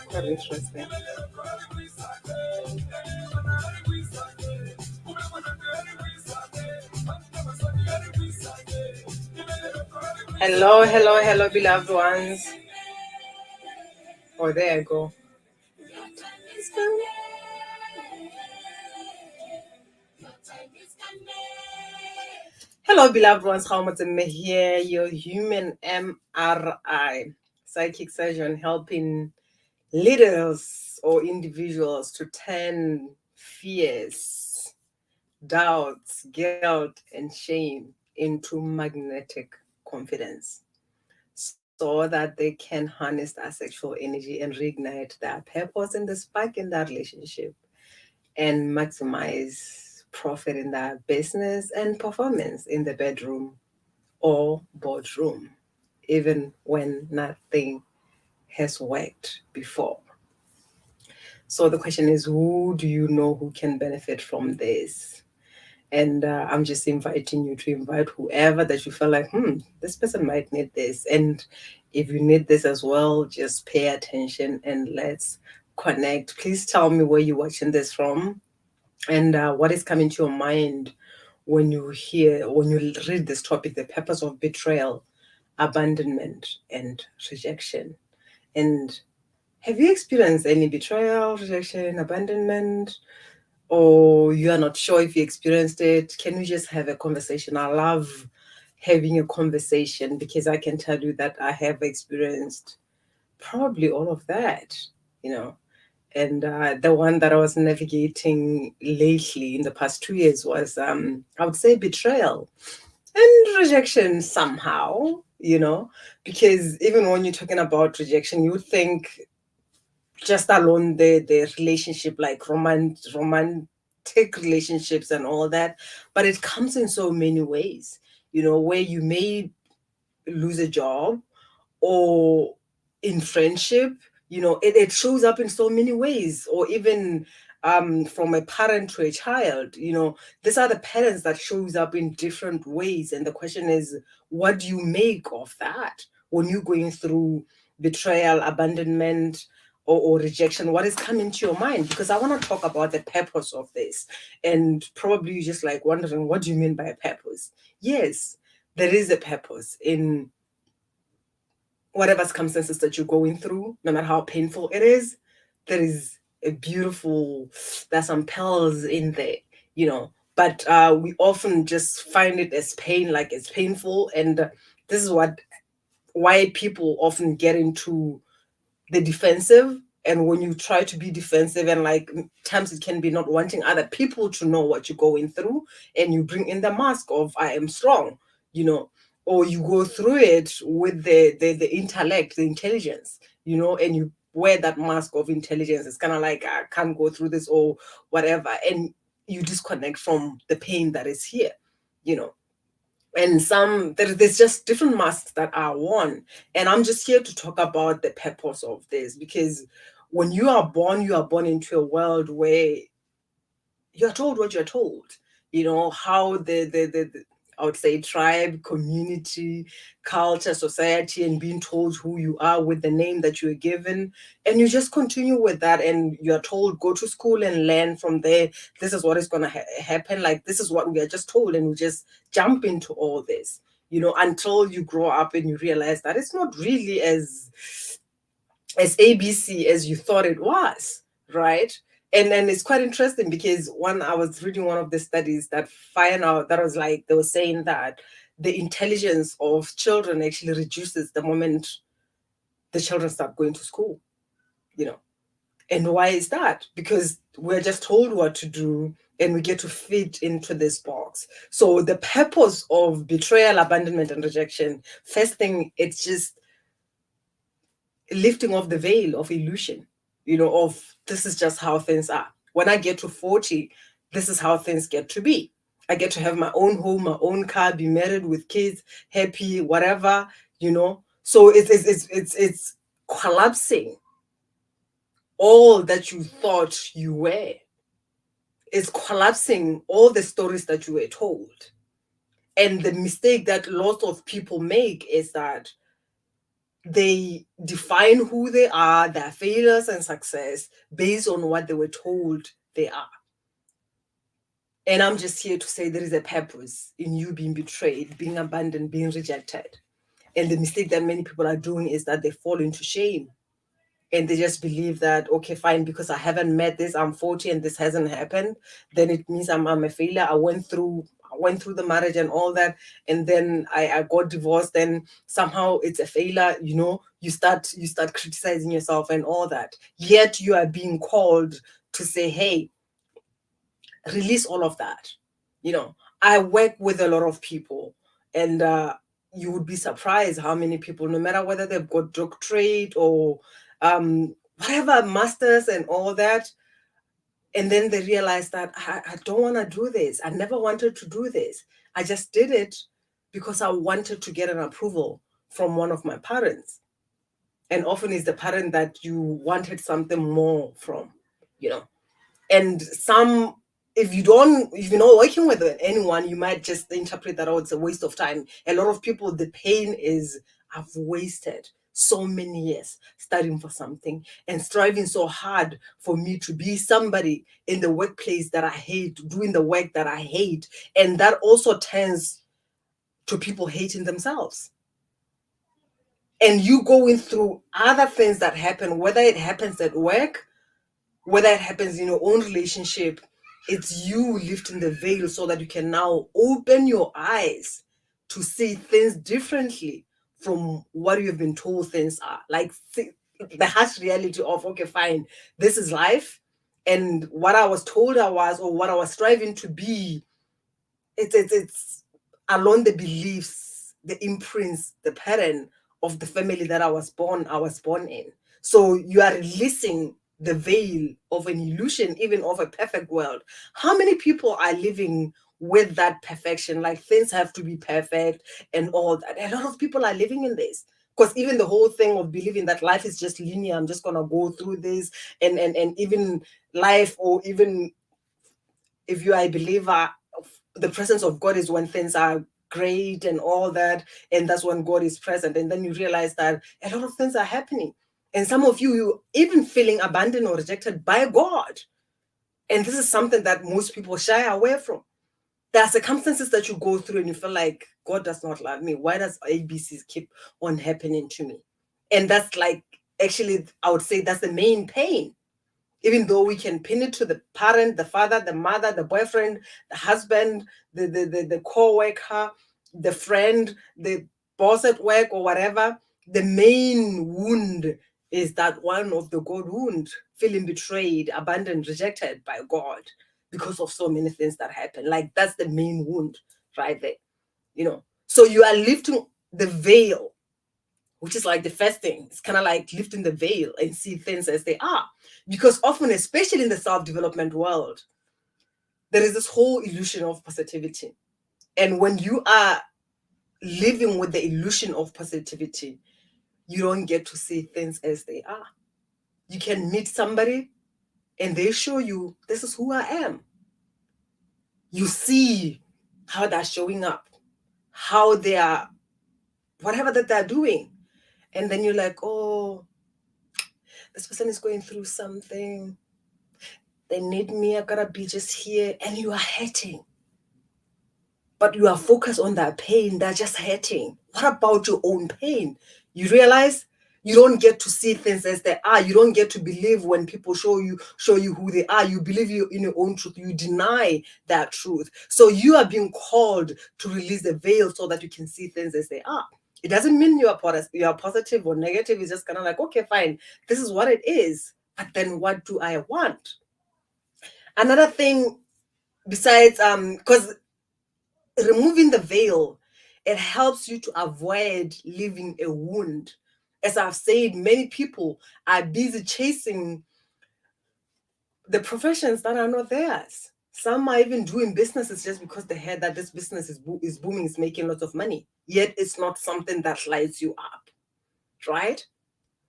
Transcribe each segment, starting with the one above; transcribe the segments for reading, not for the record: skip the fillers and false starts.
Quite interesting. Hello, hello, hello, beloved ones. Oh, there I go. Hello, beloved ones. 𝐏𝐮𝐫𝐸𝐨𝐬𝐞 here, your human MRI, psychic surgeon, helping leaders or individuals to turn fears, doubts, guilt, and shame into magnetic confidence, so that they can harness that sexual energy and reignite their purpose and the spark in that relationship and maximize profit in their business and performance in the bedroom or boardroom, even when nothing has worked before. So the question is, who do you know who can benefit from this? And I'm just inviting you to invite whoever that you feel like, this person might need this. And if you need this as well, just pay attention and let's connect. Please tell me where you're watching this from and what is coming to your mind when you read this topic, the purpose of betrayal, abandonment, and rejection. And have you experienced any betrayal, rejection, abandonment? Or you are not sure if you experienced it? Can we just have a conversation? I love having a conversation because I can tell you that I have experienced probably all of that, And the one that I was navigating lately in the past 2 years was, I would say, betrayal and rejection somehow, because even when you're talking about rejection, you think just alone the relationship, like romantic relationships and all that, but it comes in so many ways, where you may lose a job or in friendship, it shows up in so many ways, or even from a parent to a child, these are the patterns that shows up in different ways. And the question is, what do you make of that when you're going through betrayal, abandonment, or rejection? What is coming to your mind? Because I want to talk about the purpose of this. And probably you're just like wondering, what do you mean by a purpose? Yes, there is a purpose in whatever circumstances that you're going through, no matter how painful it is. There's some pearls in there, but we often just find it as pain, like it's painful. And this is why people often get into the defensive. And when you try to be defensive, and like times it can be not wanting other people to know what you're going through, and you bring in the mask of I am strong, or you go through it with the intellect, the intelligence, and you wear that mask of intelligence. It's kind of like, I can't go through this or whatever, and you disconnect from the pain that is here, and there's just different masks that are worn. And I'm just here to talk about the purpose of this, because when you are born into a world where you're told what you're told, how the I would say tribe, community, culture, society, and being told who you are with the name that you're given. And you just continue with that, and you're told, go to school and learn from there. This is what is going to happen. Like, this is what we are just told, and we just jump into all this, until you grow up and you realize that it's not really as ABC as you thought it was, right? And then it's quite interesting because I was reading one of the studies that find out that was like, they were saying that the intelligence of children actually reduces the moment the children start going to school, And why is that? Because we're just told what to do and we get to fit into this box. So the purpose of betrayal, abandonment, and rejection, first thing, it's just lifting off the veil of illusion, of this is just how things are. When I get to 40, this is how things get to be. I get to have my own home, my own car, be married with kids, happy, whatever, So it's collapsing all that you thought you were. is collapsing all the stories that you were told. And the mistake that lots of people make is that they define who they are, their failures and success, based on what they were told they are. And I'm just here to say there is a purpose in you being betrayed, being abandoned, being rejected. And the mistake that many people are doing is that they fall into shame. And they just believe that, okay, fine, because I haven't met this, I'm 40 and this hasn't happened, then it means I'm a failure. I went through the marriage and all that, and then I got divorced, and somehow it's a failure. You start criticizing yourself and all that. Yet you are being called to say, hey, release all of that. I work with a lot of people, and you would be surprised how many people, no matter whether they've got doctorate or whatever, masters and all that, and then they realize that I don't want to do this. I never wanted to do this. I just did it because I wanted to get an approval from one of my parents. And often it's the parent that you wanted something more from, and some, if you're not working with anyone, you might just interpret that, oh, it's a waste of time. A lot of people, the pain is, I've wasted so many years studying for something and striving so hard for me to be somebody in the workplace that I hate, doing the work that I hate. And that also turns to people hating themselves. And you going through other things that happen, whether it happens at work, whether it happens in your own relationship, it's you lifting the veil so that you can now open your eyes to see things differently from what you've been told things are. Like the harsh reality of, okay, fine, this is life. And what I was told I was, or what I was striving to be, it's along the beliefs, the imprints, the pattern of the family that I was born in. So you are releasing the veil of an illusion, even of a perfect world. How many people are living with that perfection? Like things have to be perfect and all that. A lot of people are living in this. Because even the whole thing of believing that life is just linear, I'm just gonna go through this, and even life, or even if you are a believer, the presence of God is when things are great and all that, and that's when God is present. And then you realize that a lot of things are happening. And some of you even feeling abandoned or rejected by God. And this is something that most people shy away from. There are circumstances that you go through and you feel like God does not love me. Why does ABCs keep on happening to me? And that's like, actually, I would say that's the main pain. Even though we can pin it to the parent, the father, the mother, the boyfriend, the husband, the co-worker, the friend, the boss at work or whatever, the main wound is that one of the God wound, feeling betrayed, abandoned, rejected by God because of so many things that happen. Like that's the main wound right there, So you are lifting the veil, which is like the first thing. It's kind of like lifting the veil and see things as they are. Because often, especially in the self-development world, there is this whole illusion of positivity. And when you are living with the illusion of positivity, you don't get to see things as they are. You can meet somebody and they show you, this is who I am. You see how they're showing up, how they are, whatever that they're doing. And then you're like, oh, this person is going through something. They need me. I gotta be just here. And you are hurting. But you are focused on that pain. They're just hurting. What about your own pain? You realize you don't get to see things as they are. You don't get to believe when people show you who they are. You believe you in your own truth. You deny that truth. So you are being called to release the veil so that you can see things as they are. It doesn't mean you are positive or negative. It's just kind of like, okay, fine. This is what it is. But then what do I want? Another thing besides, because removing the veil, it helps you to avoid leaving a wound. As I've said, many people are busy chasing the professions that are not theirs. Some are even doing businesses just because they heard that this business is booming, is making lots of money. Yet it's not something that lights you up, right?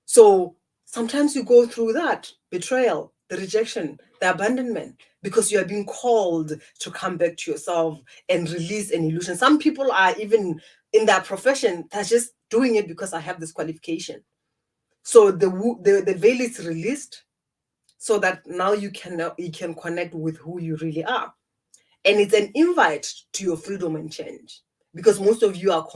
So sometimes you go through that betrayal, the rejection, the abandonment, because you are being called to come back to yourself and release an illusion. Some people are even in that profession, they're just doing it because I have this qualification. So the veil is released so that now you can connect with who you really are. And it's an invite to your freedom and change, because most of you are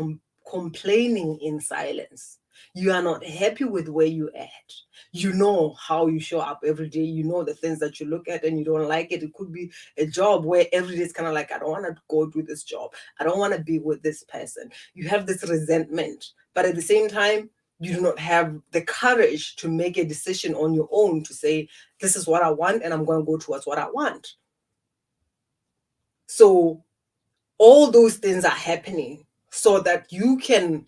complaining in silence. You are not happy with where you're at. You know how you show up every day. You know the things that you look at and you don't like it. It could be a job where every day it's kind of like, I don't want to go do this job. I don't want to be with this person. You have this resentment. But at the same time, you do not have the courage to make a decision on your own to say, this is what I want and I'm going to go towards what I want. So all those things are happening so that you can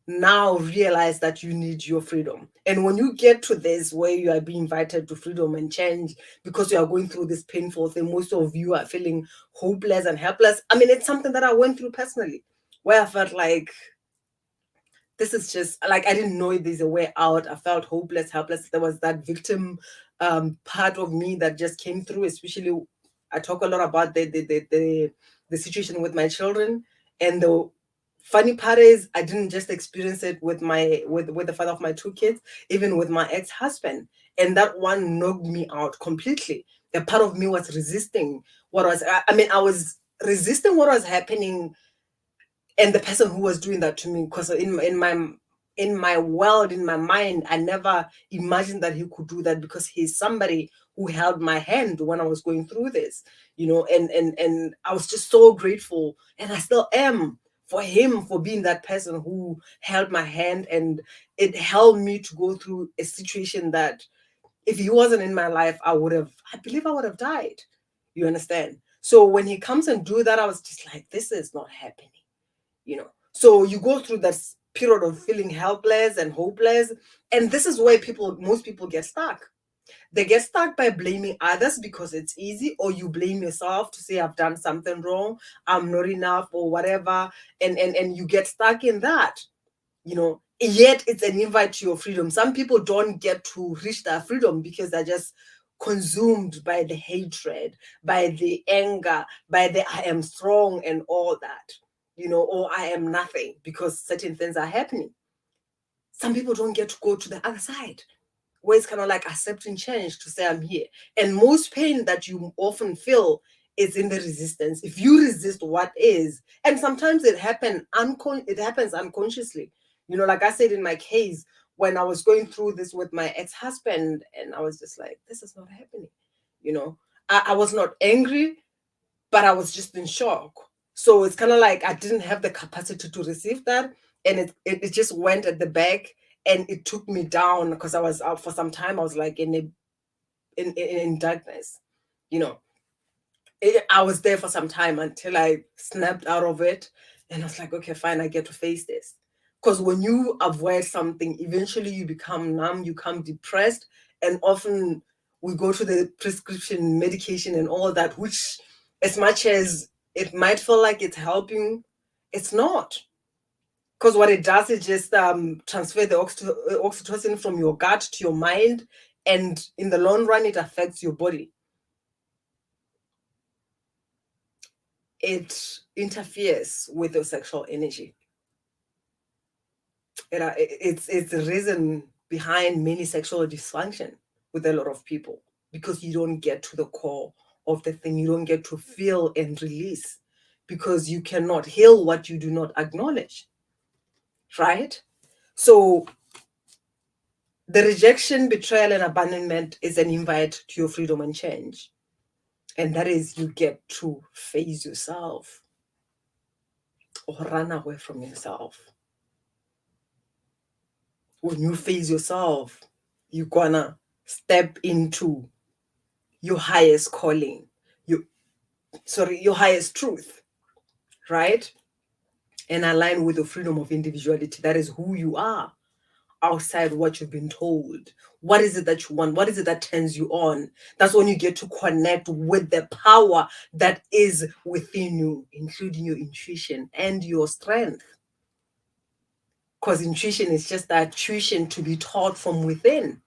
now realize that you need your freedom. And when you get to this where you are being invited to freedom and change because you are going through this painful thing, most of you are feeling hopeless and helpless. I mean, it's something that I went through personally, where I felt like this is just like, I didn't know there's a way out. I felt hopeless, helpless. There was that victim part of me that just came through, especially I talk a lot about the situation with my children. And the funny part is I didn't just experience it with the father of my two kids, even with my ex-husband. And that one knocked me out completely. A part of me was resisting what was, I mean, I was resisting what was happening and the person who was doing that to me, because in my world, in my mind, I never imagined that he could do that, because he's somebody who held my hand when I was going through this, and I was just so grateful, and I still am, for him, for being that person who held my hand, and it helped me to go through a situation that if he wasn't in my life, I believe I would have died. You understand? So when he comes and do that, I was just like, this is not happening. So you go through that period of feeling helpless and hopeless, and this is where most people get stuck. They get stuck by blaming others because it's easy, or you blame yourself to say, I've done something wrong, I'm not enough, or whatever, and you get stuck in that. Yet it's an invite to your freedom. Some people don't get to reach that freedom because they're just consumed by the hatred, by the anger, by the I am strong and all that, or I am nothing because certain things are happening. Some people don't get to go to the other side, where it's kind of like accepting change, to say I'm here. And most pain that you often feel is in the resistance. If you resist what is, and sometimes it happens unconsciously. Like I said in my case, when I was going through this with my ex-husband, and I was just like, this is not happening. I was not angry, but I was just in shock. So it's kind of like I didn't have the capacity to receive that, and it just went at the back, and it took me down, because I was out for some time. I was like in darkness, you know. I was there for some time until I snapped out of it, and I was like, okay, fine, I get to face this. Because when you avoid something, eventually you become numb, you become depressed, and often we go to the prescription medication and all that, which, as much as it might feel like it's helping, it's not. Because what it does is just transfer the oxytocin from your gut to your mind, and in the long run, it affects your body. It interferes with your sexual energy. It's the reason behind many sexual dysfunction with a lot of people, because you don't get to the core of the thing. You don't get to feel and release, because you cannot heal what you do not acknowledge, right? So the rejection, betrayal, and abandonment is an invite to your freedom and change. And that is, you get to face yourself or run away from yourself. When you face yourself, you're gonna step into your highest calling, your highest truth, right? And align with the freedom of individuality. That is who you are, outside what you've been told. What is it that you want? What is it that turns you on? That's when you get to connect with the power that is within you, including your intuition and your strength. Because intuition is just that tuition to be taught from within.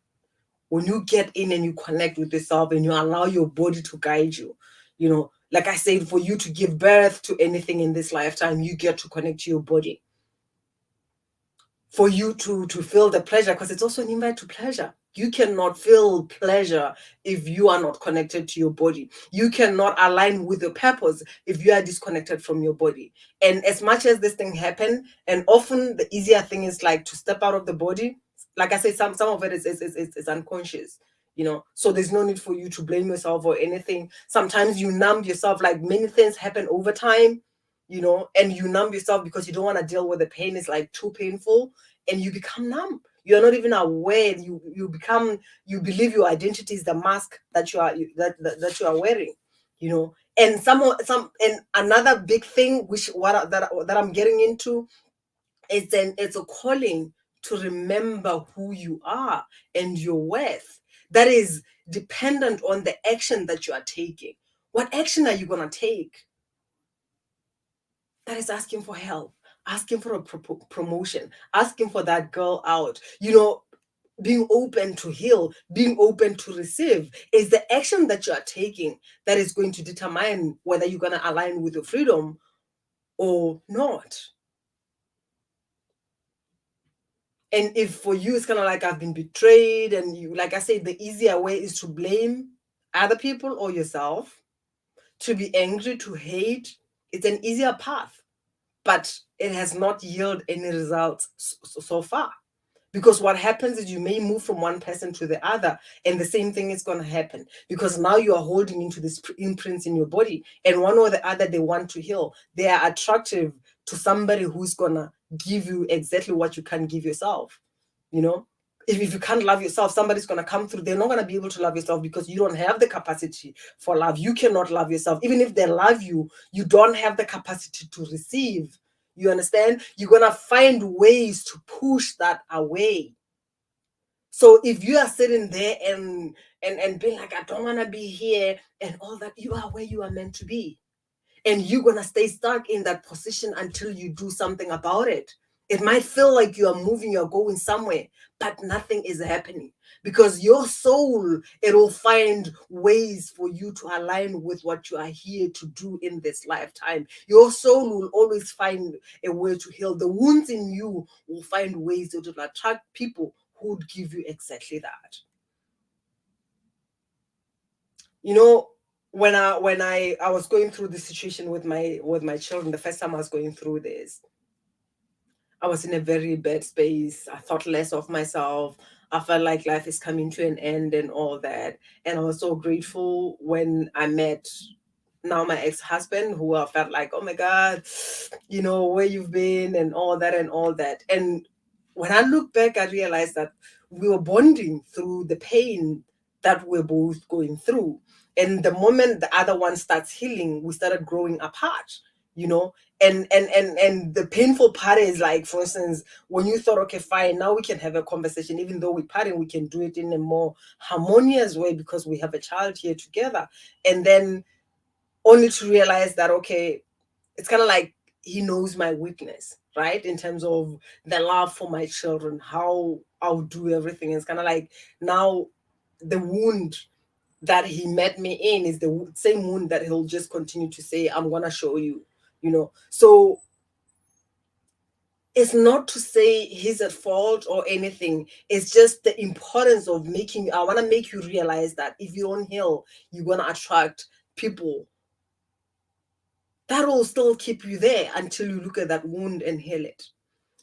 when you get in and you connect with yourself and you allow your body to guide you, like I said, for you to give birth to anything in this lifetime, you get to connect to your body. For you to feel the pleasure, because it's also an invite to pleasure. You cannot feel pleasure if you are not connected to your body. You cannot align with your purpose if you are disconnected from your body. And as much as this thing happened, and often the easier thing is like to step out of the body. Like I said, some of it is unconscious, so there's no need for you to blame yourself or anything. Sometimes you numb yourself, like many things happen over time, and you numb yourself because you don't want to deal with the pain. It's like too painful, and you become numb. You're not even aware. You believe your identity is the mask that you are that you are wearing, And and another big thing, that I'm getting into, is then it's a calling to remember who you are and your worth. That is dependent on the action that you are taking. What action are you gonna take? That is asking for help, asking for a promotion, asking for that girl out, being open to heal, being open to receive, is the action that you are taking that is going to determine whether you're going to align with your freedom or not. And if for you it's kind of like, I've been betrayed, and you, like I said, the easier way is to blame other people or yourself, to be angry, to hate. It's an easier path, but it has not yielded any results so far. Because what happens is you may move from one person to the other, and the same thing is going to happen, because now you are holding into this imprints in your body, and one or the other, they want to heal. They are attractive to somebody who's going to give you exactly what you can't give yourself. If you can't love yourself, somebody's going to come through. They're not going to be able to love yourself because you don't have the capacity for love. You cannot love yourself. Even if they love you, you don't have the capacity to receive. You understand? You're going to find ways to push that away. So if you are sitting there and being like, I don't want to be here and all that, you are where you are meant to be. And you're going to stay stuck in that position until you do something about it. It might feel like you are moving, you're going somewhere, but nothing is happening, because your soul, it will find ways for you to align with what you are here to do in this lifetime. Your soul will always find a way to heal. The wounds in you will find ways to attract people who would give you exactly that. When I was going through this situation with my children, the first time I was going through this, I was in a very bad space. I thought less of myself. I felt like life is coming to an end and all that. And I was so grateful when I met now my ex-husband, who I felt like, oh my God, where you've been and all that and all that. And when I look back, I realized that we were bonding through the pain that we're both going through. And the moment the other one starts healing, we started growing apart, and the painful part is, like, for instance, when you thought, okay, fine, now we can have a conversation, even though we're parting, we can do it in a more harmonious way because we have a child here together. And then only to realize that, okay, it's kind of like he knows my weakness, right? In terms of the love for my children, how I'll do everything. It's kind of like now the wound that he met me in is the same wound that he'll just continue to say, I'm going to show you, So it's not to say he's at fault or anything. It's just the importance of I want to make you realize that if you don't heal, you're going to attract people that will still keep you there until you look at that wound and heal it.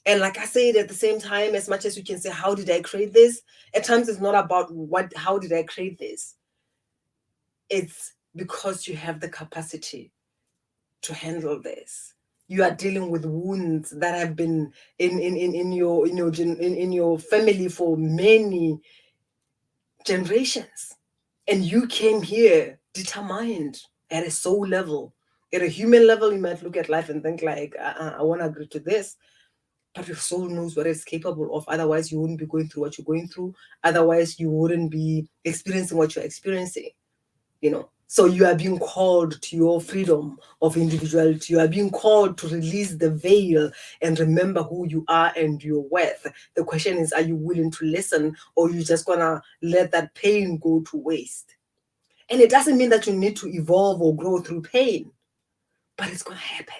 And like I said, at the same time, as much as you can say, how did I create this? At times it's not about how did I create this? It's because you have the capacity to handle this. You are dealing with wounds that have been in your family for many generations. And you came here determined at a soul level. At a human level, you might look at life and think like, I want to agree to this. But your soul knows what it's capable of. Otherwise, you wouldn't be going through what you're going through. Otherwise, you wouldn't be experiencing what you're experiencing. So you are being called to your freedom of individuality. You are being called to release the veil and remember who you are and your worth. The question is, are you willing to listen, or you just gonna let that pain go to waste? And it doesn't mean that you need to evolve or grow through pain, but it's gonna happen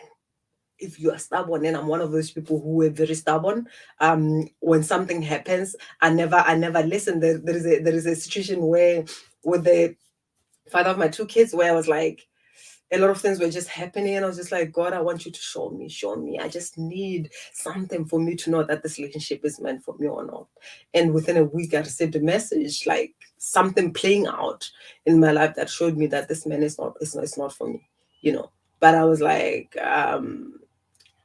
if you are stubborn. And I'm one of those people who are very stubborn. When something happens, I never listen. There is a situation where with the father of my two kids, where I was like, a lot of things were just happening, and I was just like, God, I want you to show me. I just need something for me to know that this relationship is meant for me or not. And within a week, I received a message, like something playing out in my life that showed me that this man is not, it's not for me, you know. But I was like,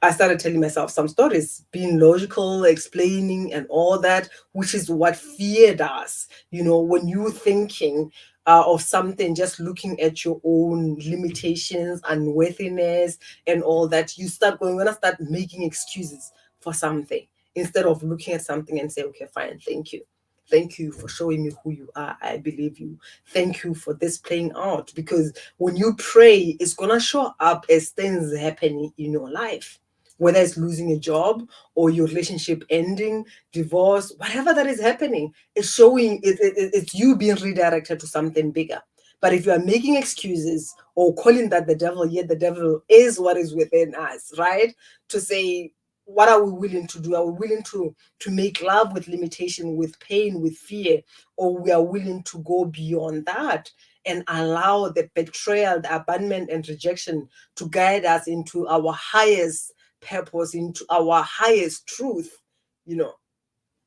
I started telling myself some stories, being logical, explaining, and all that, which is what fear does. You know, when you're thinking of something, just looking at your own limitations, unworthiness, and all that, you start going, when I start making excuses for something instead of looking at something and say, okay, fine, thank you. Thank you for showing me who you are. I believe you. Thank you for this playing out. Because when you pray, it's going to show up as things happening in your life, whether it's losing a job or your relationship ending, divorce, whatever that is happening, it's showing it's you being redirected to something bigger. But if you are making excuses or calling that the devil, yet the devil is what is within us, right? To say, what are we willing to do? Are we willing to make love with limitation, with pain, with fear, or we are willing to go beyond that and allow the betrayal, the abandonment, and rejection to guide us into our highest purpose, into our highest truth, you know?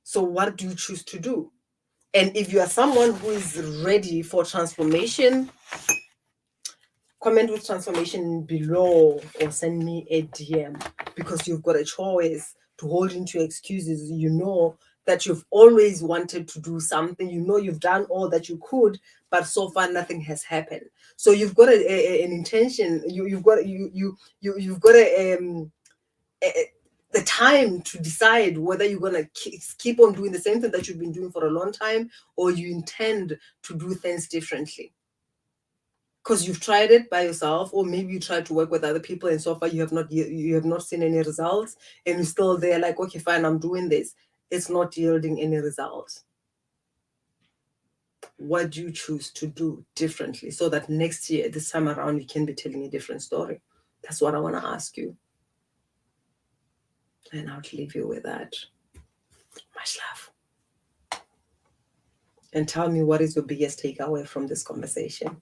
So what do you choose to do? And if you are someone who is ready for transformation, comment with transformation below or send me a DM, because you've got a choice to hold into excuses. You know that you've always wanted to do something. You know you've done all that you could, but so far nothing has happened. So you've got an intention. You've got the time to decide whether you're going to keep on doing the same thing that you've been doing for a long time, or you intend to do things differently. Because you've tried it by yourself, or maybe you tried to work with other people and so far you have not seen any results, and you're still there like, okay, fine, I'm doing this. It's not yielding any results. What do you choose to do differently so that next year, this time around, you can be telling a different story? That's what I want to ask you. And I'll leave you with that. Much love. And tell me, what is your biggest takeaway from this conversation?